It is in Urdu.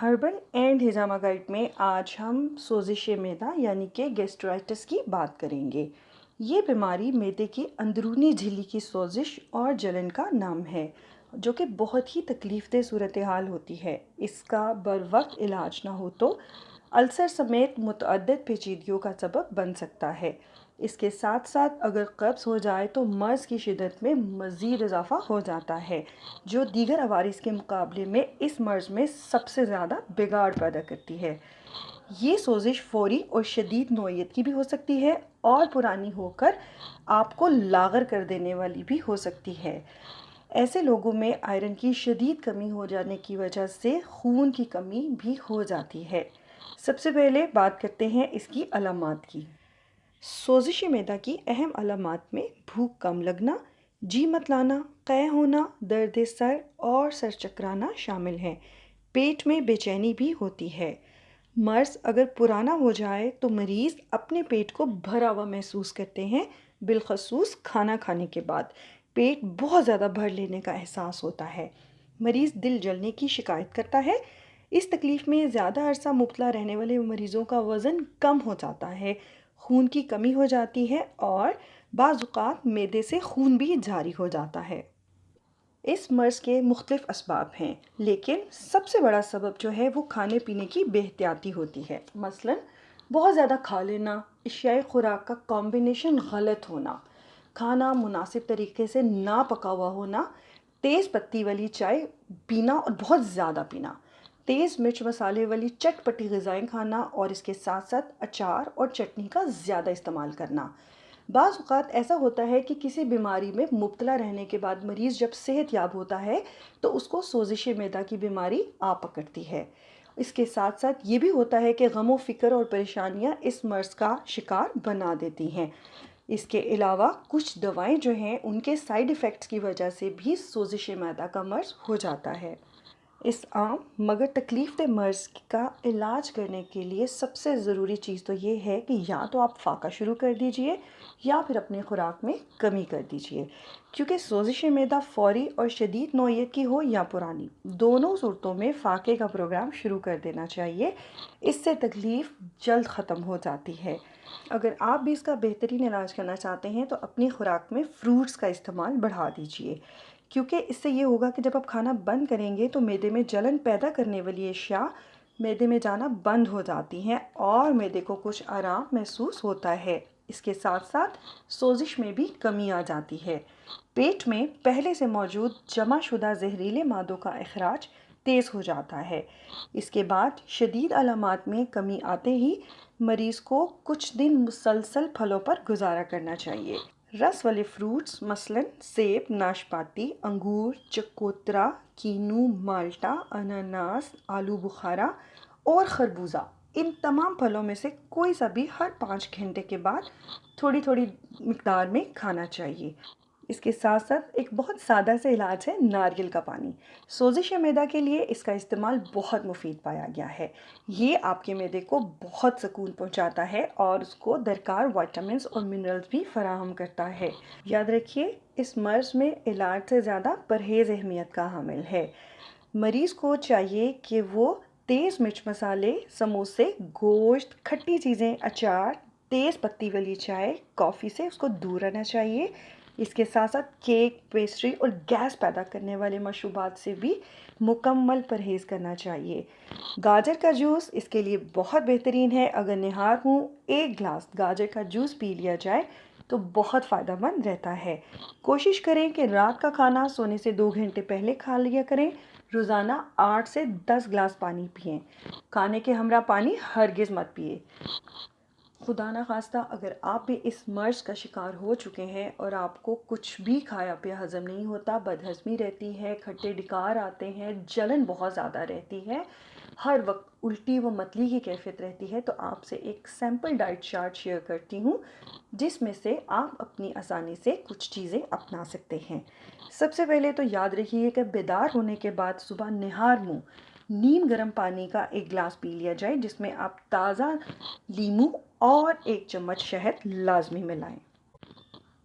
ہربل اینڈ ہجامہ گائیڈ میں آج ہم سوزش معدہ یعنی کہ گیسٹرائٹس کی بات کریں گے۔ یہ بیماری معدے کی اندرونی جھلی کی سوزش اور جلن کا نام ہے، جو کہ بہت ہی تکلیف دہ صورتحال ہوتی ہے۔ اس کا بروقت علاج نہ ہو تو السر سمیت متعدد پیچیدگیوں کا سبب بن سکتا ہے۔ اس کے ساتھ ساتھ اگر قبض ہو جائے تو مرض کی شدت میں مزید اضافہ ہو جاتا ہے، جو دیگر عوارض کے مقابلے میں اس مرض میں سب سے زیادہ بگاڑ پیدا کرتی ہے۔ یہ سوزش فوری اور شدید نوعیت کی بھی ہو سکتی ہے اور پرانی ہو کر آپ کو لاغر کر دینے والی بھی ہو سکتی ہے۔ ایسے لوگوں میں آئرن کی شدید کمی ہو جانے کی وجہ سے خون کی کمی بھی ہو جاتی ہے۔ سب سے پہلے بات کرتے ہیں اس کی علامات کی۔ سوزش معدہ کی اہم علامات میں بھوک کم لگنا، جی متلانا، قے ہونا، درد سر اور سر چکرانا شامل ہیں۔ پیٹ میں بے چینی بھی ہوتی ہے۔ مرض اگر پرانا ہو جائے تو مریض اپنے پیٹ کو بھرا ہوا محسوس کرتے ہیں، بالخصوص کھانا کھانے کے بعد پیٹ بہت زیادہ بھر لینے کا احساس ہوتا ہے۔ مریض دل جلنے کی شکایت کرتا ہے۔ اس تکلیف میں زیادہ عرصہ مبتلا رہنے والے مریضوں کا وزن کم ہو جاتا ہے، خون کی کمی ہو جاتی ہے اور بعض اوقات معدے سے خون بھی جاری ہو جاتا ہے۔ اس مرض کے مختلف اسباب ہیں، لیکن سب سے بڑا سبب جو ہے وہ کھانے پینے کی بے احتیاطی ہوتی ہے۔ مثلاً بہت زیادہ کھا لینا، اشیاء خوراک کا کمبینیشن غلط ہونا، کھانا مناسب طریقے سے نہ پکا ہوا ہونا، تیز پتی والی چائے پینا اور بہت زیادہ پینا، تیز مرچ مسالے والی چٹ پٹی غذائیں کھانا اور اس کے ساتھ ساتھ اچار اور چٹنی کا زیادہ استعمال کرنا۔ بعض اوقات ایسا ہوتا ہے کہ کسی بیماری میں مبتلا رہنے کے بعد مریض جب صحت یاب ہوتا ہے تو اس کو سوزش معدہ کی بیماری آ پکڑتی ہے۔ اس کے ساتھ ساتھ یہ بھی ہوتا ہے کہ غم و فکر اور پریشانیاں اس مرض کا شکار بنا دیتی ہیں۔ اس کے علاوہ کچھ دوائیں جو ہیں ان کے سائیڈ ایفیکٹس کی وجہ سے بھی سوزش معدہ کا مرض ہو جاتا ہے۔ اس عام مگر تکلیف دہ مرض کا علاج کرنے کے لیے سب سے ضروری چیز تو یہ ہے کہ یا تو آپ فاقہ شروع کر دیجئے یا پھر اپنے خوراک میں کمی کر دیجئے، کیونکہ سوزش معدہ فوری اور شدید نوعیت کی ہو یا پرانی، دونوں صورتوں میں فاقے کا پروگرام شروع کر دینا چاہیے۔ اس سے تکلیف جلد ختم ہو جاتی ہے۔ اگر آپ بھی اس کا بہترین علاج کرنا چاہتے ہیں تو اپنی خوراک میں فروٹس کا استعمال بڑھا دیجئے، کیونکہ اس سے یہ ہوگا کہ جب آپ کھانا بند کریں گے تو معدے میں جلن پیدا کرنے والی اشیاء معدے میں جانا بند ہو جاتی ہیں اور معدے کو کچھ آرام محسوس ہوتا ہے۔ اس کے ساتھ ساتھ سوزش میں بھی کمی آ جاتی ہے۔ پیٹ میں پہلے سے موجود جمع شدہ زہریلے مادوں کا اخراج تیز ہو جاتا ہے۔ اس کے بعد شدید علامات میں کمی آتے ہی مریض کو کچھ دن مسلسل پھلوں پر گزارا کرنا چاہیے۔ رس والے فروٹس مثلاً سیب، ناشپاتی، انگور، چکوترا، کینو، مالٹا، اناناس، آلو بخارا اور خربوزہ، ان تمام پھلوں میں سے کوئی سا بھی ہر 5 گھنٹے کے بعد تھوڑی تھوڑی مقدار میں کھانا چاہیے۔ اس کے ساتھ ساتھ ایک بہت سادہ سے علاج ہے ناریل کا پانی۔ سوزش معدہ کے لیے اس کا استعمال بہت مفید پایا گیا ہے۔ یہ آپ کے معدے کو بہت سکون پہنچاتا ہے اور اس کو درکار وائٹامنز اور منرلز بھی فراہم کرتا ہے۔ یاد رکھیے، اس مرض میں علاج سے زیادہ پرہیز اہمیت کا حامل ہے۔ مریض کو چاہیے کہ وہ تیز مرچ مسالے، سموسے، گوشت، کھٹی چیزیں، اچار، تیز پتی والی چائے، کافی سے اس کو دور رہنا چاہیے۔ اس کے ساتھ ساتھ کیک، پیسٹری اور گیس پیدا کرنے والے مشروبات سے بھی مکمل پرہیز کرنا چاہیے۔ گاجر کا جوس اس کے لیے بہت بہترین ہے۔ اگر نہار ہوں 1 گلاس گاجر کا جوس پی لیا جائے تو بہت فائدہ مند رہتا ہے۔ کوشش کریں کہ رات کا کھانا سونے سے 2 گھنٹے پہلے کھا لیا کریں۔ روزانہ 8 سے 10 گلاس پانی پئیں۔ کھانے کے ہمراہ پانی ہرگز مت پئیں۔ خدا نخواستہ اگر آپ بھی اس مرض کا شکار ہو چکے ہیں اور آپ کو کچھ بھی کھایا پیا ہضم نہیں ہوتا، بدہضمی رہتی ہے، کھٹے ڈکار آتے ہیں، جلن بہت زیادہ رہتی ہے، ہر وقت الٹی و متلی کی کیفیت رہتی ہے، تو آپ سے ایک سیمپل ڈائٹ چارٹ شیئر کرتی ہوں جس میں سے آپ اپنی آسانی سے کچھ چیزیں اپنا سکتے ہیں۔ سب سے پہلے تو یاد رکھیے کہ بیدار ہونے کے بعد صبح نہار منہ نیم گرم پانی کا 1 گلاس پی لیا جائے، جس میں آپ تازہ لیموں اور 1 چمچ شہد لازمی ملائیں۔